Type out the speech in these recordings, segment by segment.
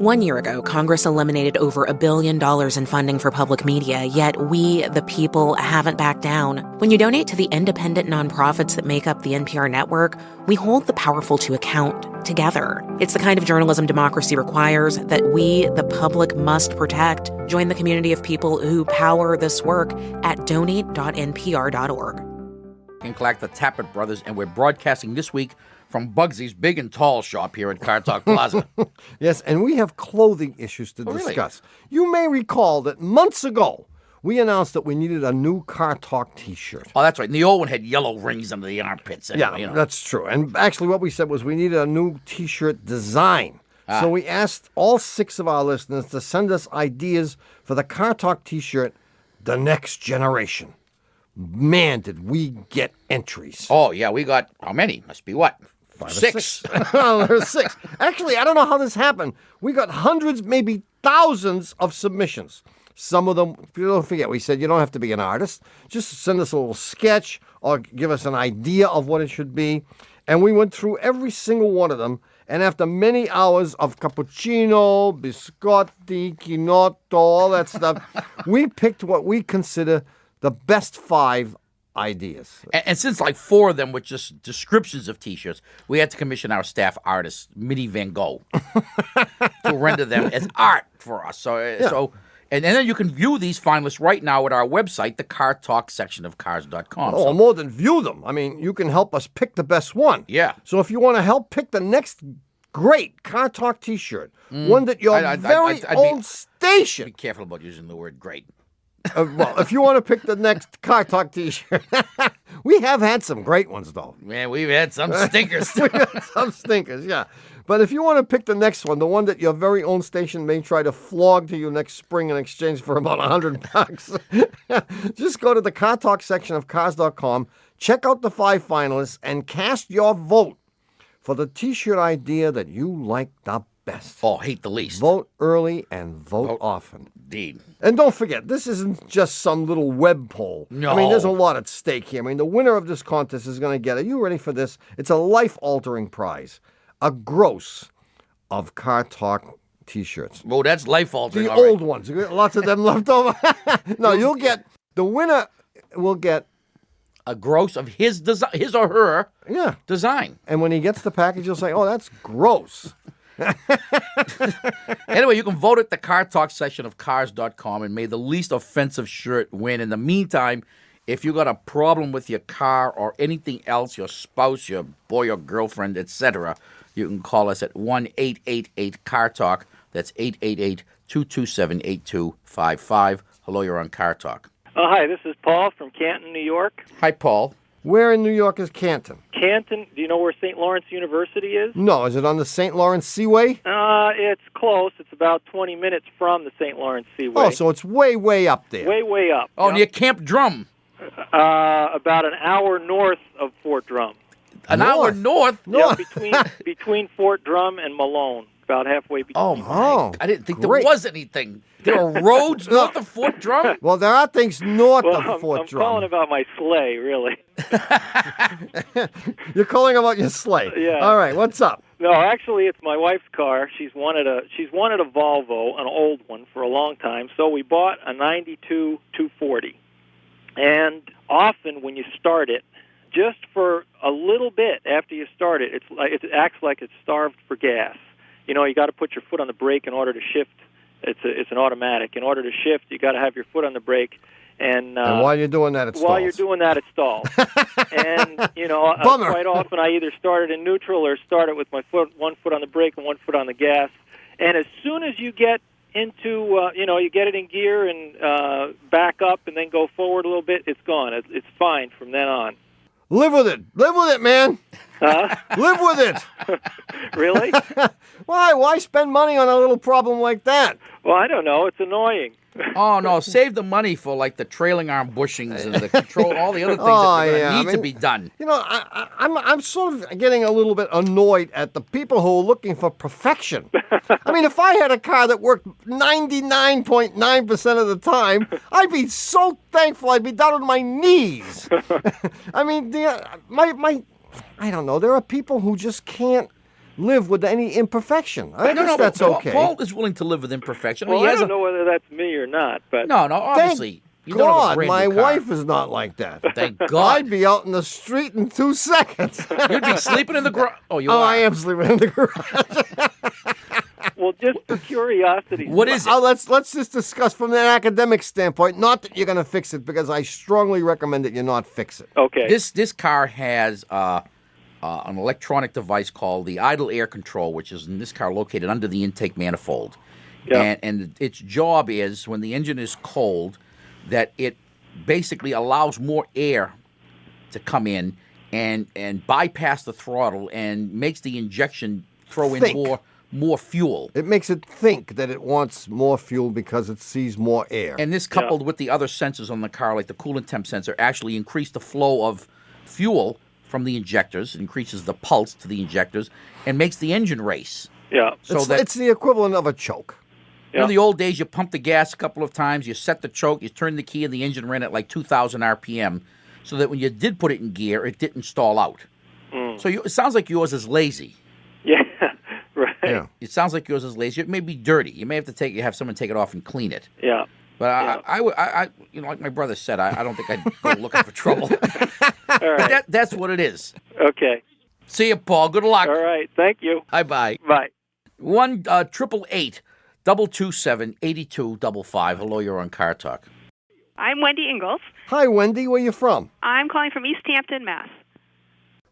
1 year ago, Congress eliminated over $1 billion in funding for public media, yet we, the people, haven't backed down. When you donate to the independent nonprofits that make up the NPR network, we hold the powerful to account together. It's the kind of journalism democracy requires that we, the public, must protect. Join the community of people who power this work at donate.npr.org. Click and Clack, the Tappert Brothers, and we're broadcasting this week from Bugsy's Big and Tall shop here at Car Talk Plaza. Yes, and we have clothing issues to discuss. Really? You may recall that months ago, we announced that we needed a new Car Talk T-shirt. Oh, that's right. And the old one had yellow rings under the armpits. Anyway, yeah, that's true. And actually what we said was we needed a new T-shirt design. So we asked all 6 of our listeners to send us ideas for the Car Talk T-shirt, The Next Generation. Man, did we get entries. Oh, yeah, we got, how many? Must be what? 5 6. or 6. Well, there's 6. Actually, I don't know how this happened. We got hundreds, maybe thousands of submissions. Some of them, don't forget, we said you don't have to be an artist. Just send us a little sketch or give us an idea of what it should be. And we went through every single one of them. And after many hours of cappuccino, biscotti, quinotto, all that stuff, we picked what we consider the best 5 ideas. And since like 4 of them were just descriptions of T-shirts, we had to commission our staff artist, Minnie Van Gogh, to render them as art for us. And then you can view these finalists right now at our website, the Car Talk section of cars.com. Oh, more than view them. I mean, you can help us pick the best one. Yeah. So if you want to help pick the next great Car Talk T-shirt, one that your very own station. Be careful about using the word great. Well, if you want to pick the next Car Talk T-shirt, we have had some great ones, though. Man, we've had some stinkers. We had some stinkers, yeah. But if you want to pick the next one, the one that your very own station may try to flog to you next spring in exchange for about $100, just go to the Car Talk section of cars.com, check out the 5 finalists, and cast your vote for the T-shirt idea that you like the best. Oh, hate the least. Vote early and vote often. Indeed. And don't forget, this isn't just some little web poll. No. I mean, there's a lot at stake here. I mean, the winner of this contest is going to get, are you ready for this? It's a life-altering prize. A gross of Car Talk T-shirts. Well, that's life-altering. The old ones. Lots of them left over. No, you'll get, the winner will get a gross of his design, his or her design. And when he gets the package, you'll say, oh, that's gross. Anyway, you can vote at the Car Talk section of cars.com and may the least offensive shirt win. In the meantime, if you got a problem with your car or anything else, your spouse, your boy or girlfriend, etc., you can call us at 1-888-CAR-TALK. That's 888-227-8255. Hello, you're on Car Talk. Hi, this is Paul from Canton, New York. Hi, Paul. Where in New York is Canton? Canton, do you know where St. Lawrence University is? No, is it on the St. Lawrence Seaway? It's close. It's about 20 minutes from the St. Lawrence Seaway. Oh, so it's way, way up there. Way, way up. Oh, near Camp Drum. About an hour north of Fort Drum. An hour north? Yeah, between Fort Drum and Malone. About halfway between. Oh, my. I didn't think there was anything. There are roads north of Fort Drum? Well, there are things north of Fort Drum. I'm calling about my sleigh, really. You're calling about your sleigh? Yeah. All right, what's up? No, actually, it's my wife's car. She's wanted a Volvo, an old one, for a long time. So we bought a 92 240. And often when you start it, just for a little bit after you start it, it acts like it's starved for gas. You know, you got to put your foot on the brake in order to shift. It's an automatic. In order to shift, you got to have your foot on the brake. And while you're doing that, it stalls. While you're doing that, it stalls. And, you know, quite often I either start it in neutral or start it with my one foot on the brake and one foot on the gas. And as soon as you get into, you get it in gear and back up and then go forward a little bit, it's gone. It's fine from then on. Live with it. Live with it, man. Live with it. Really? Why spend money on a little problem like that? Well, I don't know. It's annoying. Oh, no. Save the money for, like, the trailing arm bushings and the control, all the other things that need to be done. You know, I'm sort of getting a little bit annoyed at the people who are looking for perfection. I mean, if I had a car that worked 99.9% of the time, I'd be so thankful I'd be down on my knees. I mean, I don't know. There are people who just can't live with any imperfection. I guess that's but okay. Paul is willing to live with imperfection. Well, he I has don't know whether that's me or not, but No, obviously. You don't have a God, brand my new car. wife is not like that. Thank God. I'd be out in the street in 2 seconds. You'd be sleeping in the garage. Oh, you Oh, are. I am sleeping in the garage. well, just for curiosity. What is it? Let's just discuss from an academic standpoint. Not that you're going to fix it, because I strongly recommend that you not fix it. Okay. This car has an electronic device called the idle air control, which is in this car located under the intake manifold. Yeah. And its job is, when the engine is cold, that it basically allows more air to come in and bypass the throttle and makes the injection throw in Think. more fuel. It makes it think that it wants more fuel because it sees more air. And this, coupled with the other sensors on the car, like the coolant temp sensor, actually increase the flow of fuel from the injectors, increases the pulse to the injectors, and makes the engine race. Yeah. So that it's the equivalent of a choke. you know, in the old days, you pump the gas a couple of times, you set the choke, you turn the key, and the engine ran at like 2,000 RPM, so that when you did put it in gear, it didn't stall out. So it sounds like yours is lazy. Yeah. Right. Yeah. It sounds like yours is lazy. It may be dirty. You may have to have someone take it off and clean it. Yeah. But I you know, like my brother said, I don't think I'd go looking for trouble. All right. But that's what it is. Okay. See you, Paul. Good luck. All right. Thank you. Bye. Bye. 1-888-227-8255. Hello, you're on Car Talk. I'm Wendy Ingalls. Hi, Wendy. Where you from? I'm calling from East Hampton, Mass.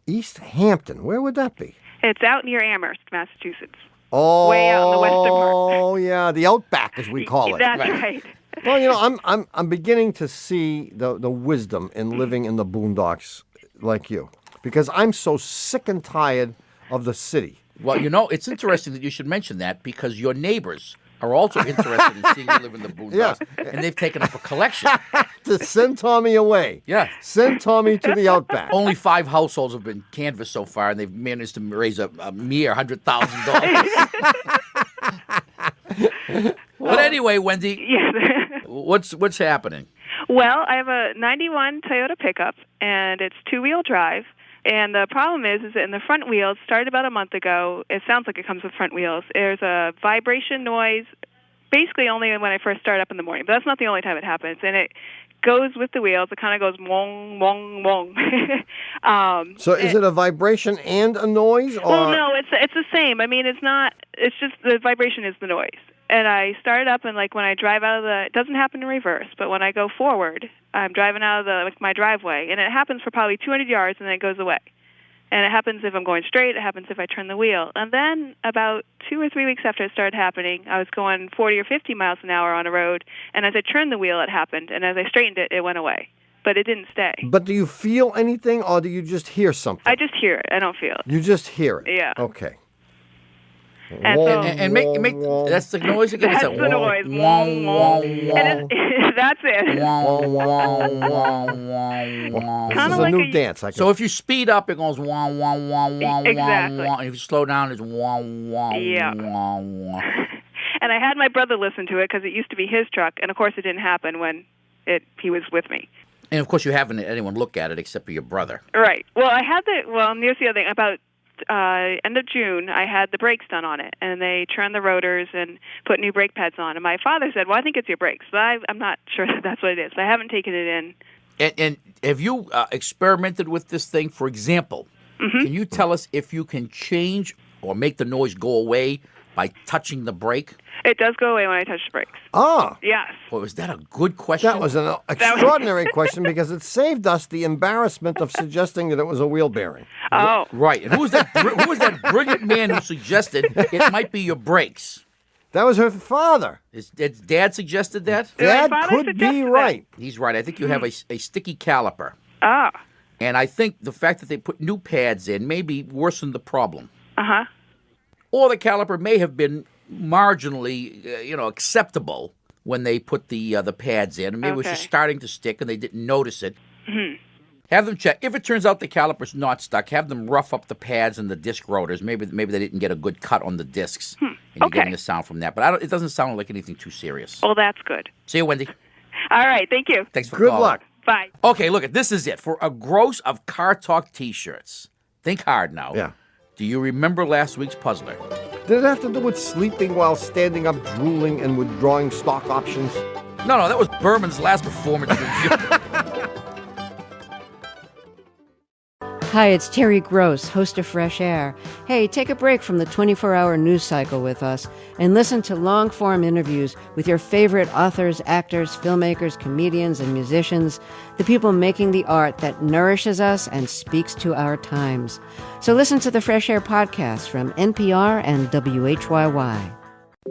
East Hampton. Where would that be? It's out near Amherst, Massachusetts. Oh, Way out in the western part. Oh, yeah, the outback, as we call it. That's right. Well, you know, I'm beginning to see the wisdom in living in the boondocks like you, because I'm so sick and tired of the city. Well, you know, it's interesting that you should mention that, because your neighbors are also interested in seeing you live in the boondocks, and they've taken up a collection. To send Tommy away. Yeah. Send Tommy to the outback. Only 5 households have been canvassed so far, and they've managed to raise a mere $100,000. But anyway, Wendy, Yes. what's happening? Well, I have a 91 Toyota pickup, and it's 2-wheel drive. And the problem is that in the front wheels, started about a month ago, it sounds like it comes with front wheels. There's a vibration noise, basically only when I first start up in the morning. But that's not the only time it happens. And it goes with the wheels. It kind of goes wong, wong, wong. So is it a vibration and a noise? Or? Well, no, it's the same. I mean, it's not. It's just the vibration is the noise. And I start up, and like when I drive out of it doesn't happen in reverse, but when I go forward, I'm driving out of my driveway, and it happens for probably 200 yards, and then it goes away. And it happens if I'm going straight. It happens if I turn the wheel. And then about 2 or 3 weeks after it started happening, I was going 40 or 50 miles an hour on a road, and as I turned the wheel, it happened. And as I straightened it, it went away. But it didn't stay. But do you feel anything, or do you just hear something? I just hear it. I don't feel it. You just hear it? Yeah. Okay. And so, And make that's the noise again. that's It's the noise. Wong, wong. And that's it. This Kinda is a like new a- dance. I can... So if you speed up, it goes wah wah wah wah Exactly. wah wah. And if you slow down, it's wah wah Yeah. wah wah. And I had my brother listen to it because it used to be his truck, and of course it didn't happen when he was with me. And of course, you haven't had anyone look at it except for your brother. Right. Well, here's the other thing. About end of June, I had the brakes done on it, and they turned the rotors and put new brake pads on. And my father said, well, I think it's your brakes, but I'm not sure that that's what it is. But I haven't taken it in. And have you experimented with this thing? For example, can you tell us if you can change or make the noise go away by touching the brake? It does go away when I touch the brakes. Ah, Yes. Well, is that a good question? that was an extraordinary question, because it saved us the embarrassment of suggesting that it was a wheel bearing. Oh. Right. And who was that brilliant man who suggested it might be your brakes? That was her father. Did Dad suggested that? Dad father could be suggested that. right. He's right. I think you have a sticky caliper. Ah. And I think the fact that they put new pads in maybe worsened the problem. Uh-huh. Or the caliper may have been marginally, acceptable when they put the pads in. Maybe it was just Okay. starting to stick and they didn't notice it. Have them check. If it turns out the caliper's not stuck, have them rough up the pads and the disc rotors. Maybe they didn't get a good cut on the discs, and you're Okay. getting the sound from that. But it doesn't sound like anything too serious. Well, that's good. See you, Wendy. All right. Thank you. Thanks for Good calling. luck. Bye. Okay, look, this is it. For a gross of Car Talk T-shirts, think hard now. Yeah. Do you remember last week's puzzler? Did it have to do with sleeping while standing up, drooling, and withdrawing stock options? No, that was Berman's last performance review. Hi, it's Terry Gross, host of Fresh Air. Hey, take a break from the 24-hour news cycle with us and listen to long-form interviews with your favorite authors, actors, filmmakers, comedians, and musicians, the people making the art that nourishes us and speaks to our times. So listen to the Fresh Air podcast from NPR and WHYY.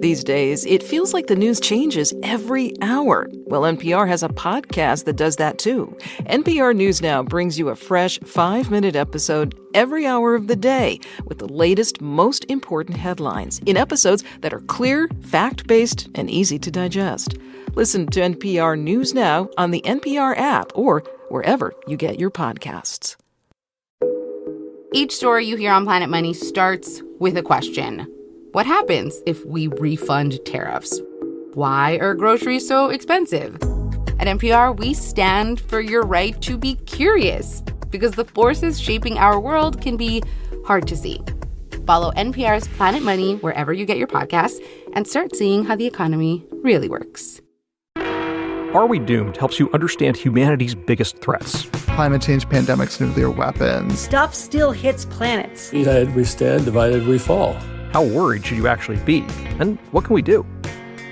These days, it feels like the news changes every hour. Well, NPR has a podcast that does that too. NPR News Now brings you a fresh 5-minute episode every hour of the day with the latest, most important headlines in episodes that are clear, fact-based, and easy to digest. Listen to NPR News Now on the NPR app or wherever you get your podcasts. Each story you hear on Planet Money starts with a question. What happens if we refund tariffs? Why are groceries so expensive? At NPR, we stand for your right to be curious because the forces shaping our world can be hard to see. Follow NPR's Planet Money wherever you get your podcasts and start seeing how the economy really works. Are We Doomed helps you understand humanity's biggest threats. Climate change, pandemics, nuclear weapons. Stuff still hits planets. United we stand, divided we fall. How worried should you actually be? And what can we do?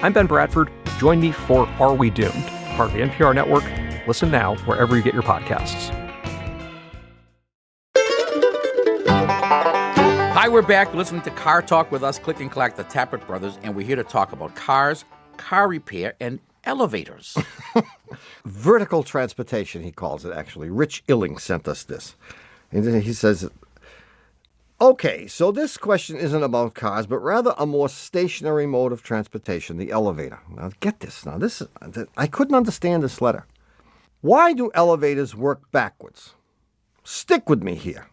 I'm Ben Bradford. Join me for Are We Doomed? Part of the NPR network. Listen now wherever you get your podcasts. Hi, we're back. You're listening to Car Talk with us, Click and Clack, the Tappert brothers, and we're here to talk about cars, car repair, and elevators. Vertical transportation, he calls it, actually. Rich Illing sent us this. And he says, okay, so this question isn't about cars, but rather a more stationary mode of transportation, the elevator. Now, get this. Now, I couldn't understand this letter. Why do elevators work backwards? Stick with me here.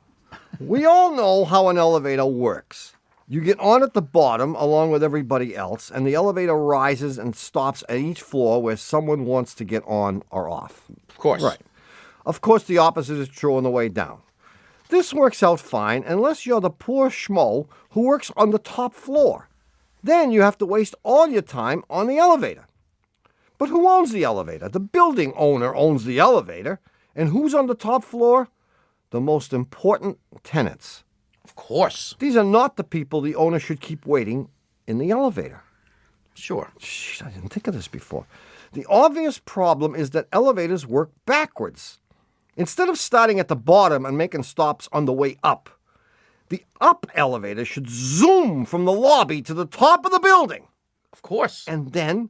We all know how an elevator works. You get on at the bottom along with everybody else, and the elevator rises and stops at each floor where someone wants to get on or off. Of course. Right. Of course, the opposite is true on the way down. This works out fine unless you're the poor schmo who works on the top floor. Then you have to waste all your time on the elevator. But who owns the elevator? The building owner owns the elevator. And who's on the top floor? The most important tenants. Of course. These are not the people the owner should keep waiting in the elevator. Sure. Jeez, I didn't think of this before. The obvious problem is that elevators work backwards. Instead of starting at the bottom and making stops on the way up, the up elevator should zoom from the lobby to the top of the building. Of course. And then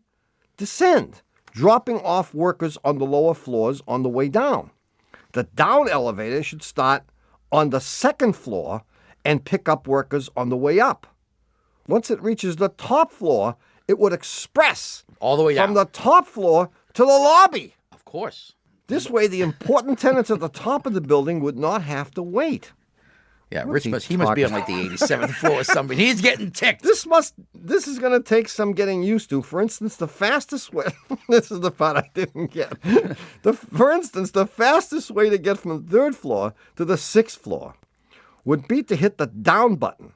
descend, dropping off workers on the lower floors on the way down. The down elevator should start on the second floor and pick up workers on the way up. Once it reaches the top floor, it would express all the way down from the top floor to the lobby. Of course. This way, the important tenants at the top of the building would not have to wait. Yeah, Rich must be on like the 87th floor or something. He's getting ticked. This is going to take some getting used to. For instance, the fastest way, this is the part I didn't get. For instance, the fastest way to get from the third floor to the sixth floor would be to hit the down button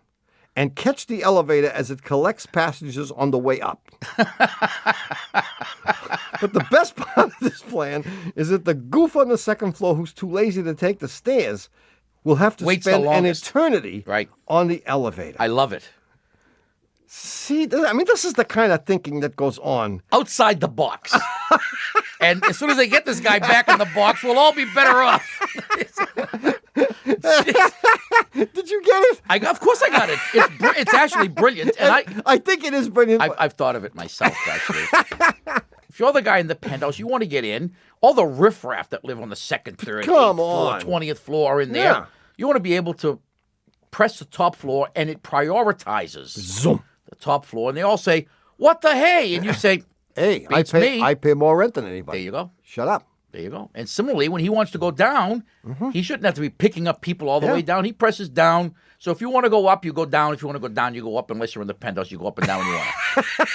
and catch the elevator as it collects passengers on the way up. But the best part of this plan is that the goof on the second floor who's too lazy to take the stairs will have to spend an eternity on the elevator. I love it. See, this is the kind of thinking that goes on outside the box. And as soon as they get this guy back in the box, we'll all be better off. Did you get it? Of course I got it. It's actually brilliant. And I think it is brilliant. I've thought of it myself, actually. If you're the guy in the penthouse, you want to get in, all the riffraff that live on the second, third, 8th floor, 20th floor are in there. Yeah. You want to be able to press the top floor, and it prioritizes the top floor. And they all say, what the hey? And you say, hey, I pay more rent than anybody. There you go. Shut up. There you go. And similarly, when he wants to go down, he shouldn't have to be picking up people all the way down. He presses down. So if you want to go up, you go down. If you want to go down, you go up. Unless you're in the penthouse, you go up and down when you want.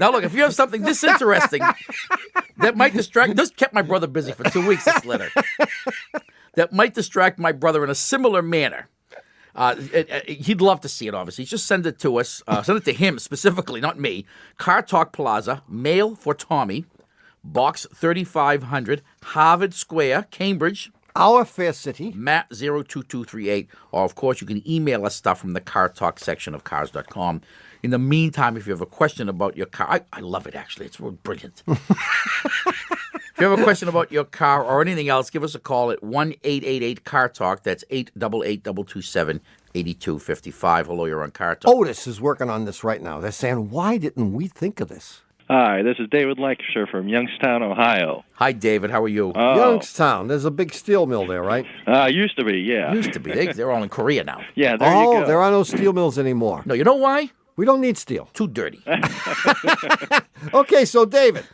Now, look, if you have something this interesting that might distract... This kept my brother busy for 2 weeks, this letter. That might distract my brother in a similar manner. He'd love to see it, obviously. Just send it to us. Send it to him specifically, not me. Car Talk Plaza, mail for Tommy, Box 3500, Harvard Square, Cambridge. Our fair city. Matt 02238. Or, of course, you can email us stuff from the Car Talk section of cars.com. In the meantime, if you have a question about your car, I love it, actually. It's brilliant. If you have a question about your car or anything else, give us a call at 1-888-CAR-TALK. That's 888-227-8255. Hello, you're on Car Talk. Otis is working on this right now. They're saying, why didn't we think of this? Hi, this is David Lancashire from Youngstown, Ohio. Hi, David. How are you? Youngstown. There's a big steel mill there, right? Used to be, yeah. Used to be. They're all in Korea now. Yeah, there you go. There are no steel mills anymore. No, you know why? We don't need steel. Too dirty. Okay, so David.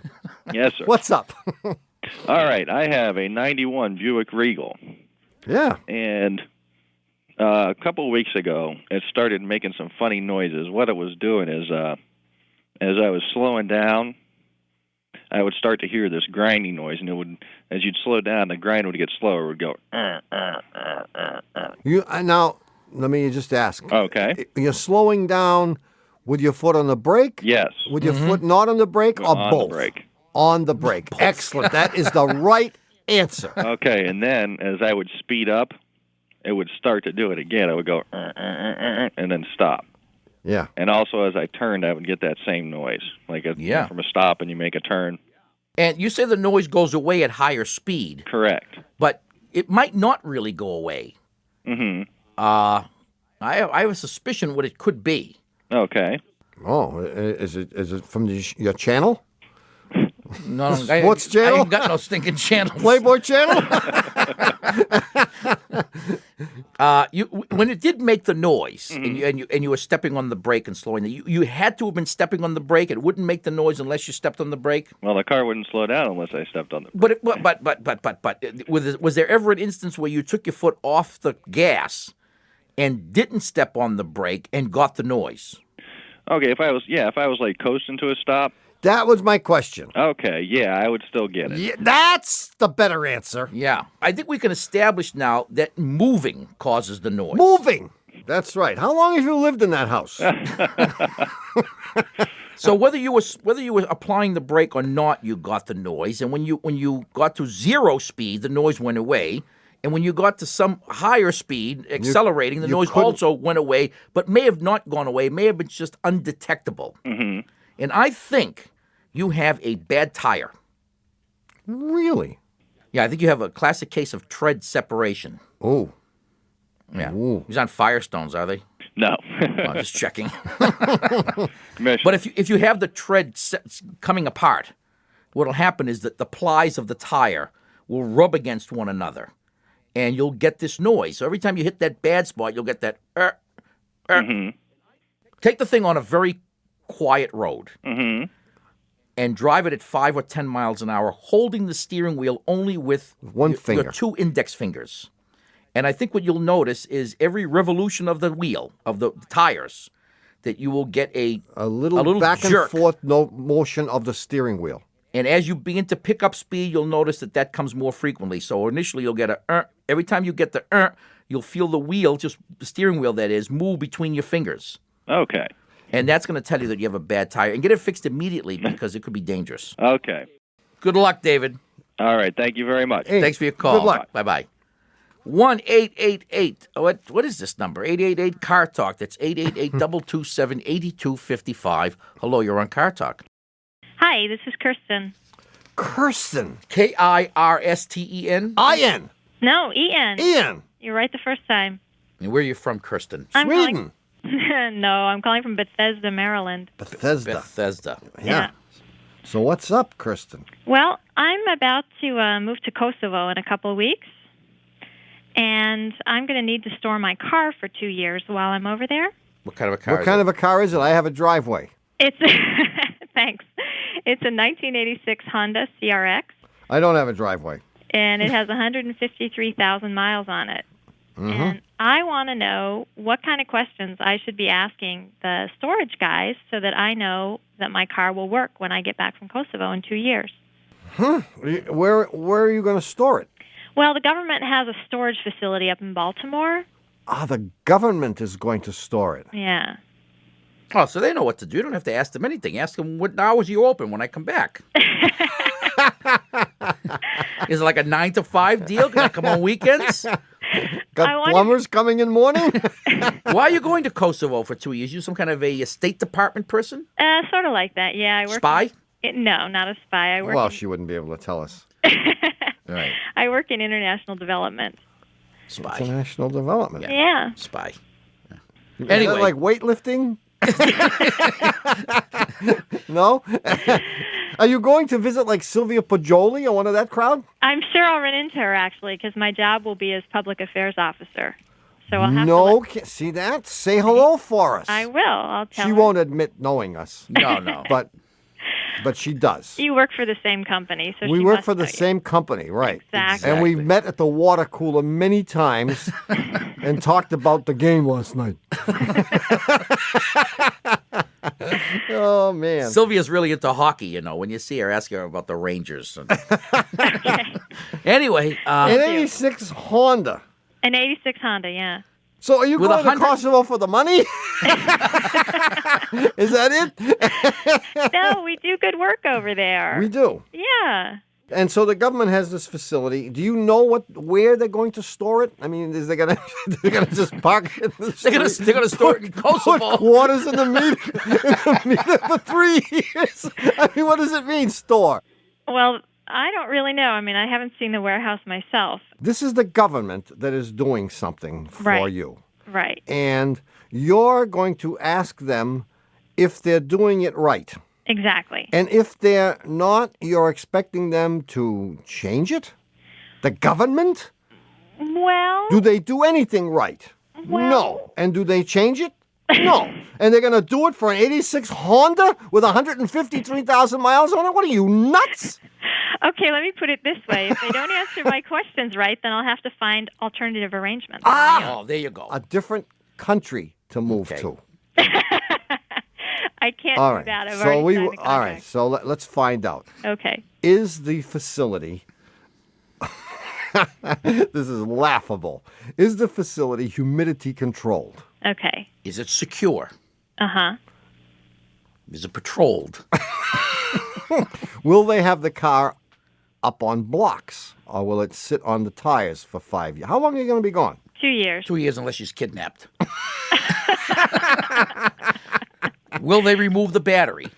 Yes, sir. What's up? All right, I have a 91 Buick Regal. Yeah. And a couple of weeks ago, it started making some funny noises. What it was doing is, as I was slowing down, I would start to hear this grinding noise, and it would, as you'd slow down, the grind would get slower. It would go. Now, let me just ask. Okay. You're slowing down with your foot on the brake? Yes. With your foot not on the brake, or on both? The brake. On the brake. Excellent. That is the right answer. Okay, and then as I would speed up, it would start to do it again. I would go, and then stop. Yeah. And also, as I turned, I would get that same noise, like from a stop and you make a turn. And you say the noise goes away at higher speed. Correct. But it might not really go away. Mm-hmm. I have a suspicion what it could be. Okay. Oh, is it from your channel? No, Sports channel? I ain't got no stinking channel. Playboy channel? When it did make the noise, Mm-hmm. and you were stepping on the brake and slowing, you had to have been stepping on the brake. It wouldn't make the noise unless you stepped on the brake. Well, the car wouldn't slow down unless I stepped on the brake. But was there ever an instance where you took your foot off the gas and didn't step on the brake and got the noise? Okay, if I was like coasting to a stop. That was my question. Okay, yeah, I would still get it. Yeah, that's the better answer. Yeah. I think we can establish now that moving causes the noise. Moving. That's right. How long have you lived in that house? So whether you were applying the brake or not, you got the noise. And when you got to zero speed, the noise went away. And when you got to some higher speed, accelerating, the noise also went away, but may have not gone away, may have been just undetectable. Mm-hmm. And I think you have a bad tire. Really? Yeah, I think you have a classic case of tread separation. Oh. Yeah. Ooh. These aren't Firestones, are they? No. I'm just checking. But if you have the tread coming apart, what'll happen is that the plies of the tire will rub against one another, and you'll get this noise. So every time you hit that bad spot, you'll get that. Mm-hmm. Take the thing on a very quiet road. Mm-hmm. And drive it at 5 or 10 miles an hour, holding the steering wheel only with your two index fingers. And I think what you'll notice is every revolution of the wheel, of the tires, that you will get a little back jerk. and forth motion of the steering wheel. And as you begin to pick up speed, you'll notice that comes more frequently. So initially you'll get every time you get the you'll feel the wheel, just the steering wheel that is, move between your fingers. Okay. And that's going to tell you that you have a bad tire. And get it fixed immediately because it could be dangerous. Okay. Good luck, David. All right. Thank you very much. Hey, thanks for your call. good luck. Bye-bye. 1-888. What is this number? 888-CAR-TALK. That's 888-227-8255. Hello, you're on Car Talk. Hi, this is Kristen. Kirsten. Kirsten? I-N. No, Ian. Ian. You're right the first time. And where are you from, Kristen? Sweden. No, I'm calling from Bethesda, Maryland. Bethesda. Yeah. So what's up, Kristen? Well, I'm about to move to Kosovo in a couple of weeks, and I'm going to need to store my car for 2 years while I'm over there. What kind of a car What kind of a car is it? I have a driveway. It's thanks. It's a 1986 Honda CRX, I don't have a driveway. and it has 153,000 miles on it. Mm-hmm. And I want to know what kind of questions I should be asking the storage guys so that I know that my car will work when I get back from Kosovo in 2 years. Where are you going to store it? Well, the government has a storage facility up in Baltimore, the government is going to store it. Yeah. Oh, so they know what to do. You don't have to ask them anything. Ask them what hours you open when I come back. Is it like a 9 to 5 deal? Can I come on weekends? Got plumbers coming in morning? Why are you going to Kosovo for 2 years? You some kind of a State Department person? Sort of like that, yeah. I work Spy? No, not a spy. Well, she wouldn't be able to tell us. Right. I work in international development. Spy. International development. Yeah. Spy. Is Anyway. that like weightlifting? No? Are you going to visit like Sylvia Poggioli or one of that crowd? I'm sure I'll run into her, actually, because my job will be as public affairs officer. So I'll have to... See that? Say hello for us. I will. I'll tell She her. won't admit knowing us. No. But she does. You work for the same company, so We she work must for the know you. same company, right. Exactly. And we met at the water cooler many times and talked about the game last night. Oh, man. Sylvia's really into hockey, you know. When you see her, ask her about the Rangers. Anyway. An 86 Honda. An 86 Honda, yeah. So are you With going to 100 Kosovo for the money? Is that it? No, we do good work over there. We do. Yeah. And so the government has this facility. Do you know where they're going to store it? I mean, is they gonna just park it in the street? They're gonna store it in Kosovo. Put quarters in the meter for 3 years. I mean, what does it mean, store? Well, I don't really know. I mean, I haven't seen the warehouse myself. This is the government that is doing something for you. Right. And you're going to ask them if they're doing it right. Exactly. And if they're not, you're expecting them to change it? The government? Well... Do they do anything right? Well... No. And do they change it? No. And they're going to do it for an 86 Honda with 153,000 miles on it? What are you, nuts? Okay, let me put it this way. If they don't answer my questions right, then I'll have to find alternative arrangements. Oh, there you go. A different country to move to. I can't All do right. that. I've So already we signed the all right. contract. So let's find out. Okay. Is the facility this is laughable. Is the facility humidity controlled? Okay. Is it secure? Uh-huh. Is it patrolled? Will they have the car up on blocks, or will it sit on the tires for 5 years? How long are you going to be gone? 2 years. 2 years unless she's kidnapped. Will they remove the battery?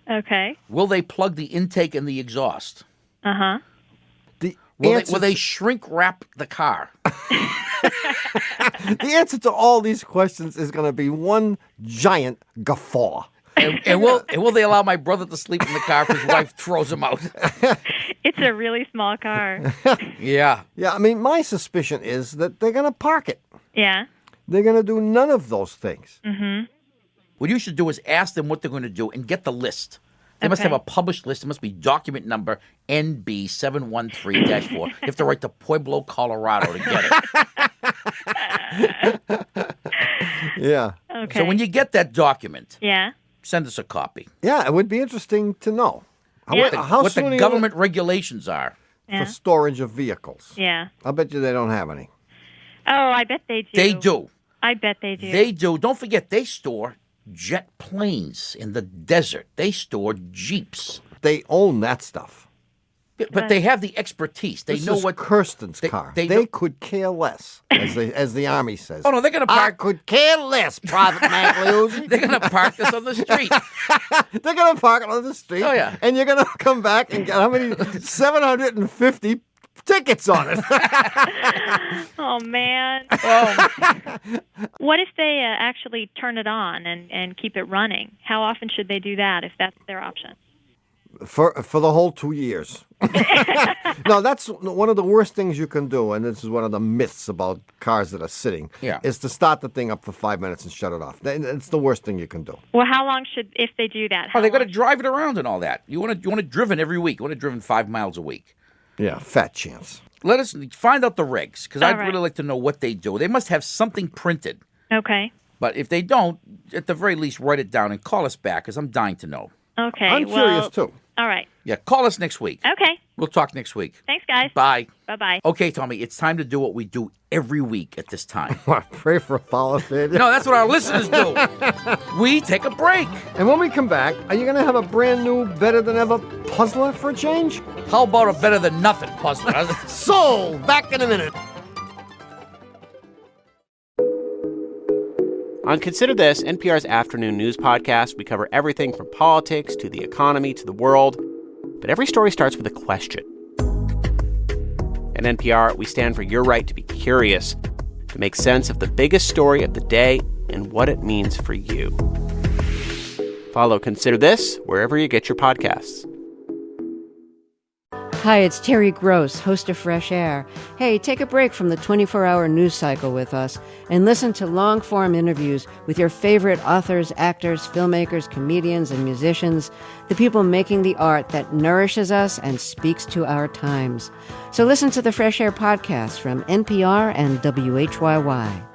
Okay. Will they plug the intake and the exhaust? Uh-huh. Will they shrink wrap the car? The answer to all these questions is going to be one giant guffaw. And will they allow my brother to sleep in the car if his wife throws him out? It's a really small car. Yeah. Yeah, I mean, my suspicion is that they're going to park it. Yeah. They're going to do none of those things. Mm-hmm. What you should do is ask them what they're going to do and get the list. They must have a published list. It must be document number NB713-4. You have to write to Pueblo, Colorado to get it. Yeah. Okay. So when you get that document, Yeah. send us a copy. Yeah, it would be interesting to know. How What soon the are you government regulations are. Yeah. for storage of vehicles. Yeah. I'll bet you they don't have any. Oh, I bet they do. They do. I bet they do. They do. Don't forget, they store jet planes in the desert. They store Jeeps. They own that stuff. But they have the expertise. They This know is what Kirsten's car. they They know- could care less, as the Army says. Oh, no, they're going to I park. could care less, Private Magliuzzi. They're going to park this on the street. They're going to park it on the street. Oh, yeah. And you're going to come back and get how many? 750 tickets on it. Oh, man. What if they actually turn it on and keep it running? How often should they do that if that's their option? For the whole 2 years. No, that's one of the worst things you can do, and this is one of the myths about cars that are sitting, is to start the thing up for 5 minutes and shut it off. It's the worst thing you can do. Well, how long if they do that? Oh, they got to drive it around and all that. You want it driven every week. You want it driven 5 miles a week. Yeah, fat chance. Let us find out the regs, because I'd right. really like to know what they do. They must have something printed. Okay. But if they don't, at the very least, write it down and call us back, because I'm dying to know. Okay. I'm curious, too. All right. Yeah, call us next week. Okay. We'll talk next week. Thanks, guys. Bye. Bye-bye. Okay, Tommy, it's time to do what we do every week at this time. Pray for a follow failure. No, that's what our listeners do. We take a break. And when we come back, are you going to have a brand new, better than ever puzzler for a change? How about a better than nothing puzzler? Sold! Back in a minute. On Consider This, NPR's afternoon news podcast, we cover everything from politics to the economy to the world. But every story starts with a question. At NPR, we stand for your right to be curious, to make sense of the biggest story of the day and what it means for you. Follow Consider This wherever you get your podcasts. Hi, it's Terry Gross, host of Fresh Air. Hey, take a break from the 24-hour news cycle with us and listen to long-form interviews with your favorite authors, actors, filmmakers, comedians, and musicians, the people making the art that nourishes us and speaks to our times. So listen to the Fresh Air podcast from NPR and WHYY.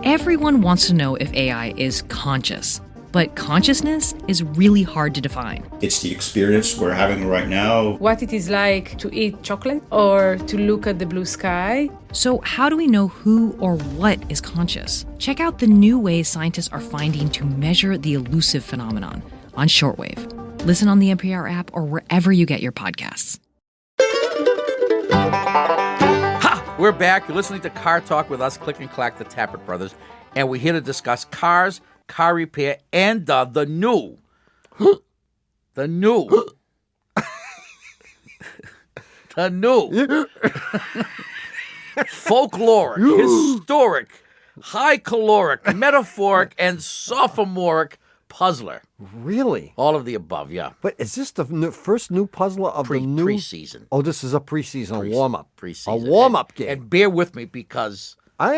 Everyone wants to know if AI is conscious. But consciousness is really hard to define. It's the experience we're having right now. What it is like to eat chocolate or to look at the blue sky. So how do we know who or what is conscious? Check out the new ways scientists are finding to measure the elusive phenomenon on shortwave. Listen on the NPR app or wherever you get your podcasts. Ha! We're back. You're listening to Car Talk with us, Click and Clack, the Tappert Brothers. And we're here to discuss cars, car repair, and the new folkloric, historic, high caloric, metaphoric, and sophomoric puzzler. Really? All of the above, yeah. But is this the first new puzzler of the new preseason? Oh, this is a preseason warm-up. Preseason. A warm-up game. And bear with me because of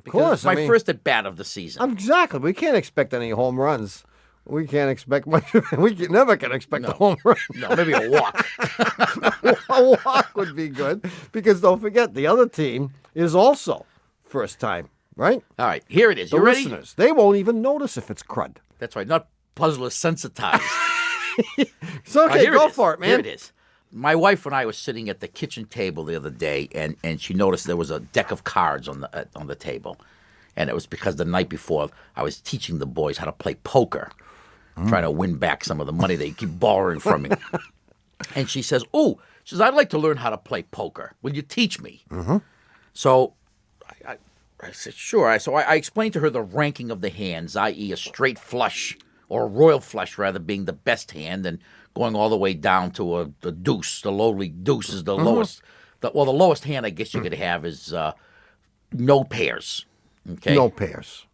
course. It's my first at bat of the season. Exactly. We can't expect any home runs. We can't expect much. Never can expect a home run. No, maybe a walk. A walk would be good because don't forget the other team is also first time, right? All right, here it is. The You ready? listeners, they won't even notice if it's crud. That's right. Not puzzler sensitized. So okay, go for it, man. Here it is. My wife and I were sitting at the kitchen table the other day, and she noticed there was a deck of cards on the table, and it was because the night before I was teaching the boys how to play poker, trying to win back some of the money they keep borrowing from me. And she says, I'd like to learn how to play poker. Will you teach me? Mm-hmm. So I said, sure. So I explained to her the ranking of the hands, i.e. a straight flush or a royal flush rather being the best hand, and going all the way down to the deuce. The lowly deuce is the lowest. The lowest hand I guess you could have is no pairs. Okay, no pairs,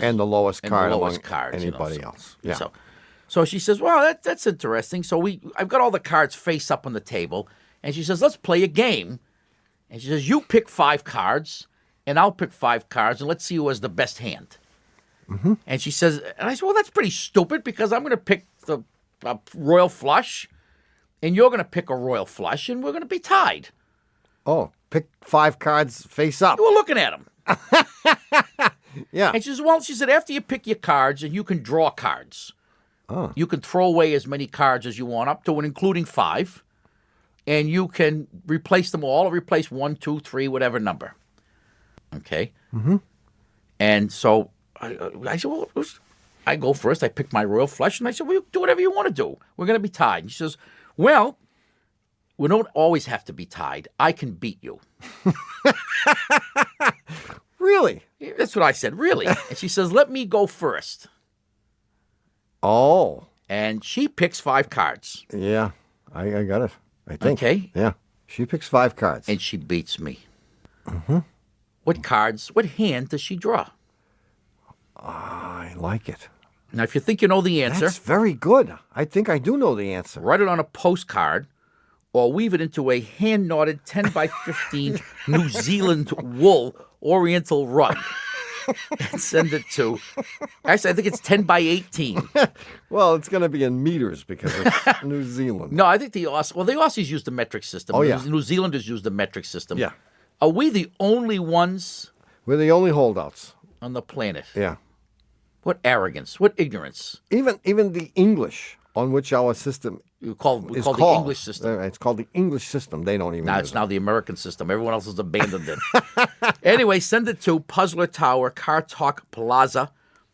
and the lowest card among cards, anybody else. Yeah. So she says, "Well, that's interesting." So I've got all the cards face up on the table, and she says, "Let's play a game." And she says, "You pick 5 cards, and I'll pick 5 cards, and let's see who has the best hand." Mm-hmm. And she says, and I said, "Well, that's pretty stupid because I'm going to pick the royal flush, and you're going to pick a royal flush, and we're going to be tied." Oh, pick 5 cards face up. You were looking at them. Yeah. And she says, well, after you pick your cards, and you can draw cards. Oh. You can throw away as many cards as you want, up to and including 5. And you can replace them all, or replace 1, 2, 3, whatever number. Okay? Mm-hmm. And so I said, well, I go first. I pick my royal flush, and I said, well, you do whatever you want to do. We're going to be tied. And she says, well, we don't always have to be tied. I can beat you. Really? That's what I said, really. And she says, let me go first. Oh. And she picks 5 cards. Yeah, I got it, I think. Okay. Yeah, she picks 5 cards. And she beats me. Mm-hmm. What hand does she draw? I like it. Now, if you think you know the answer. That's very good. I think I do know the answer. Write it on a postcard or weave it into a hand-knotted 10 by 15 New Zealand wool Oriental rug. And send it to, actually, I think it's 10 by 18. Well, it's going to be in meters because it's New Zealand. No, I think the Aussies use the metric system. Oh, yeah. New Zealanders use the metric system. Yeah. Are we the only ones? We're the only holdouts on the planet. Yeah. What arrogance, what ignorance. Even the English on which our system We call the English system. It's called the English system. They don't even Now use it's it. now the American system. Everyone else has abandoned it. Anyway, send it to Puzzler Tower, Car Talk Plaza,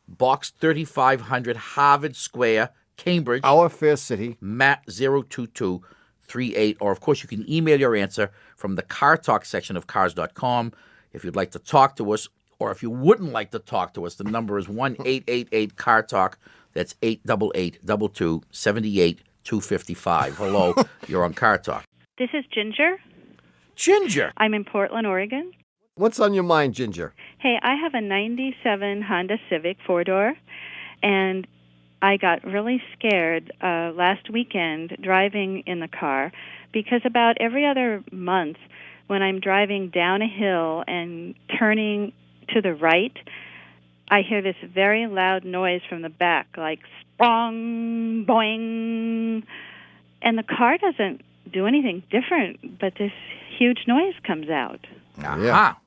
Box 3500, Harvard Square, Cambridge. Our fair city. Matt 02238. Or, of course, you can email your answer from the Car Talk section of cars.com. If you'd like to talk to us, or if you wouldn't like to talk to us, the number is 1-888-CAR-TALK. That's 888-278-255. Hello, you're on Car Talk. This is Ginger. Ginger. I'm in Portland, Oregon. What's on your mind, Ginger? Hey, I have a 97 Honda Civic 4-door, and I got really scared last weekend driving in the car because about every other month when I'm driving down a hill and turning to the right, I hear this very loud noise from the back, like sprong, boing, and the car doesn't do anything different, but this huge noise comes out. Aha.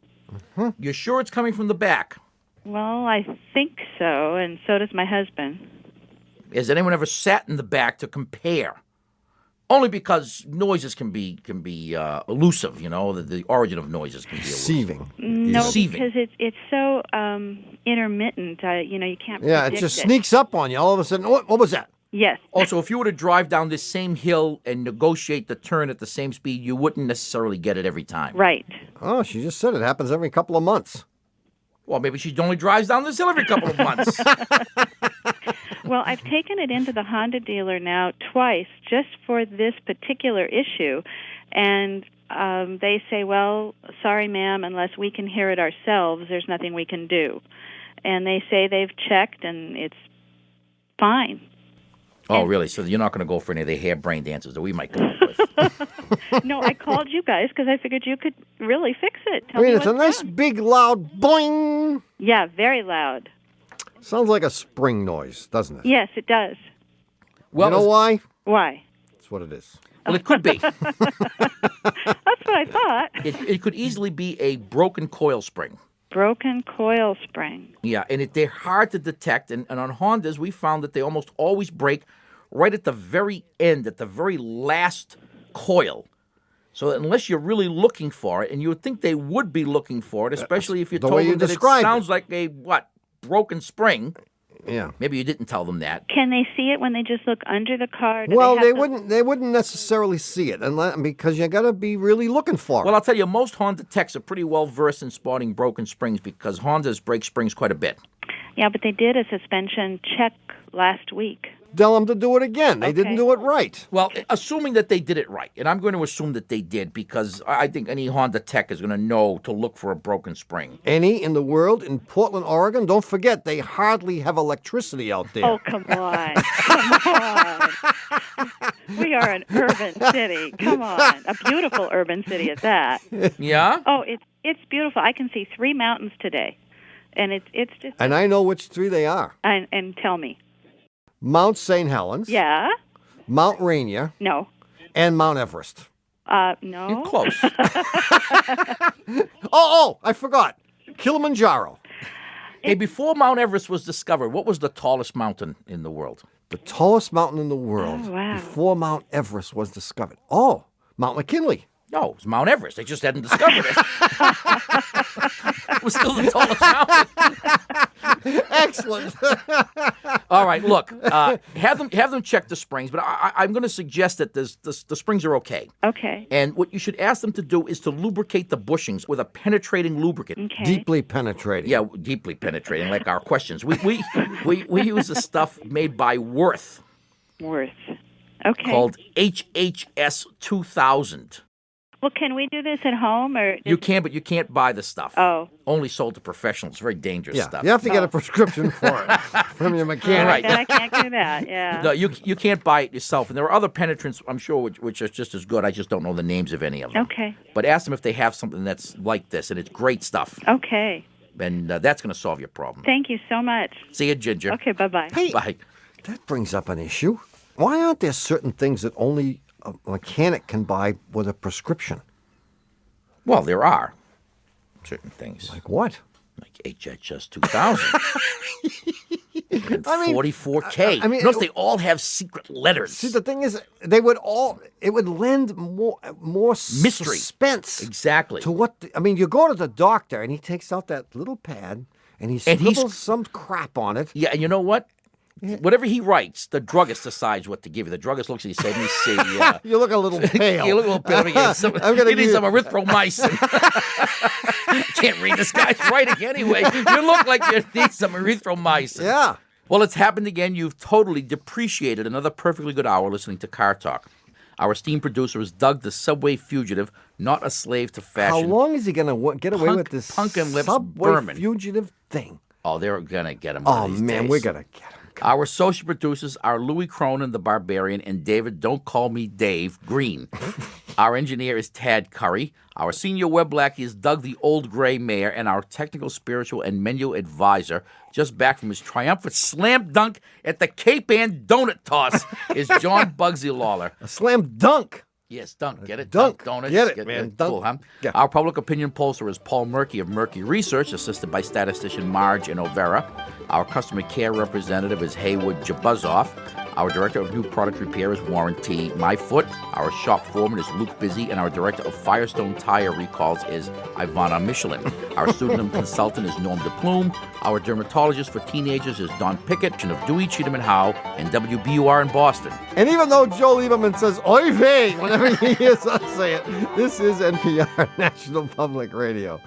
You're sure it's coming from the back? Well, I think so, and so does my husband. Has anyone ever sat in the back to compare? Only because noises can be elusive, you know. The origin of noises can be elusive. Deceiving. No, Deceiving. because it's so intermittent. You can't. Yeah, it predict just sneaks up on you. All of a sudden, what was that? Yes. Also, if you were to drive down this same hill and negotiate the turn at the same speed, you wouldn't necessarily get it every time. Right. Oh, she just said it happens every couple of months. Well, maybe she only drives down this hill every couple of months. Well, I've taken it into the Honda dealer now twice just for this particular issue, and they say, well, sorry, ma'am, unless we can hear it ourselves, there's nothing we can do. And they say they've checked, and it's fine. Oh, really? So you're not going to go for any of the harebrained answers that we might come up with? No, I called you guys because I figured you could really fix it. Tell I mean, me it's a what's nice wrong. big loud boing. Yeah, very loud. Sounds like a spring noise, doesn't it? Yes, it does. Well, you know why? Why? That's what it is. Well, it could be. That's what I thought. It could easily be a broken coil spring. Broken coil spring. Yeah, and they're hard to detect. And on Hondas, we found that they almost always break right at the very end, at the very last coil. So unless you're really looking for it, and you would think they would be looking for it, especially if you The told way you them that it described it. sounds like a, broken spring. Yeah. Maybe you didn't tell them that. Can they see it when they just look under the car? Do Well, have they to- wouldn't. They wouldn't necessarily see it, because you got to be really looking for it. Well, I'll tell you, most Honda techs are pretty well versed in spotting broken springs because Hondas break springs quite a bit. Yeah, but they did a suspension check last week. Tell them to do it again. They didn't Okay. do it right. Well, assuming that they did it right, and I'm going to assume that they did because I think any Honda tech is going to know to look for a broken spring. Any in the world, in Portland, Oregon, don't forget, they hardly have electricity out there. Oh, come on. Come on. We are an urban city. Come on. A beautiful urban city at that. Yeah? Oh, it's beautiful. I can see 3 mountains today. And it's just... And I know which 3 they are. And tell me. Mount St. Helens. Yeah? Mount Rainier. No. And Mount Everest. No. You're close. Oh, I forgot. Kilimanjaro. Hey, before Mount Everest was discovered, what was the tallest mountain in the world? The tallest mountain in the world Oh, wow. before Mount Everest was discovered. Oh, Mount McKinley. No, it was Mount Everest. They just hadn't discovered it. It was still the tallest mountain. Excellent. All right, look, have them check the springs, but I'm going to suggest that the springs are okay. Okay. And what you should ask them to do is to lubricate the bushings with a penetrating lubricant. Okay. Deeply penetrating. Yeah, deeply penetrating, like our questions. We use the stuff made by Worth Worth. Okay. called HHS 2000. Well, can we do this at home or? You can, but you can't buy the stuff. Oh. Only sold to professionals. Very dangerous Yeah, stuff. you have to get a prescription for it from your mechanic. Right. Then I can't do that. Yeah. No, you can't buy it yourself. And there are other penetrants, I'm sure, which are just as good. I just don't know the names of any of them. Okay. But ask them if they have something that's like this, and it's great stuff. Okay. And that's going to solve your problem. Thank you so much. See you, Ginger. Okay. Bye-bye. Hey, Bye. that brings up an issue. Why aren't there certain things that only a mechanic can buy with a prescription? Well, there are certain things. Like what? Like HHS 2000. And I mean, 44K. I mean, notice they all have secret letters. See, the thing is, it would lend more Mystery. suspense. Exactly. To what, you go to the doctor and he takes out that little pad and he scribbles some crap on it. Yeah, and you know what? Whatever he writes, the druggist decides what to give you. The druggist looks at you and says, let me see. You look a little pale. You look a little pale. You need some erythromycin. Can't read this guy's writing anyway. You look like you need some erythromycin. Yeah. Well, it's happened again. You've totally depreciated another perfectly good hour listening to Car Talk. Our esteemed producer is Doug, the subway fugitive, not a slave to fashion. How long is he going to get away with this Punk and Lips subway Berman fugitive thing? Oh, they're going to get him. Oh, man, we're going to get him. Our associate producers are Louis Cronin, the Barbarian, and David, don't call me Dave, Green. Our engineer is Tad Curry. Our senior web lackey is Doug, the Old Gray Mayor, and our technical, spiritual, and menu advisor, just back from his triumphant slam dunk at the Cape Ann Donut Toss, is John Bugsy Lawler. A slam dunk. Yes, dunk. Get it? Dunk. Donuts. Get it, man. Dunk. Cool, huh? Yeah. Our public opinion pollster is Paul Murky of Murky Research, assisted by statistician Marge and Overa. Our customer care representative is Haywood Jabuzoff. Our director of new product repair is Warren T. Myfoot. Our shop foreman is Luke Busy, and our director of Firestone Tire recalls is Ivana Michelin. Our pseudonym consultant is Norm DePlume. Our dermatologist for teenagers is Don Pickett, and of Dewey, Cheatham and Howe, and WBUR in Boston. And even though Joe Lieberman says "Oy vey" whenever he hears us say it, this is NPR National Public Radio.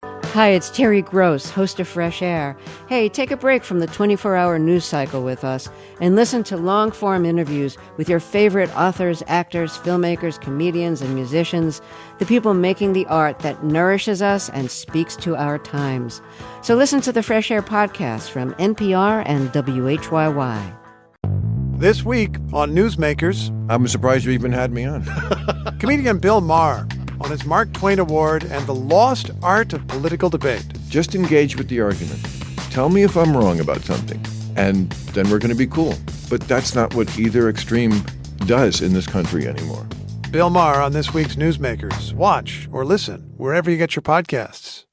Hi, it's Terry Gross, host of Fresh Air. Hey, take a break from the 24-hour news cycle with us and listen to long-form interviews with your favorite authors, actors, filmmakers, comedians, and musicians, the people making the art that nourishes us and speaks to our times. So listen to the Fresh Air podcast from NPR and WHYY. This week on Newsmakers... I'm surprised you even had me on. Comedian Bill Maher on his Mark Twain Award and the lost art of political debate. Just engage with the argument. Tell me if I'm wrong about something, and then we're going to be cool. But that's not what either extreme does in this country anymore. Bill Maher on this week's Newsmakers. Watch or listen wherever you get your podcasts.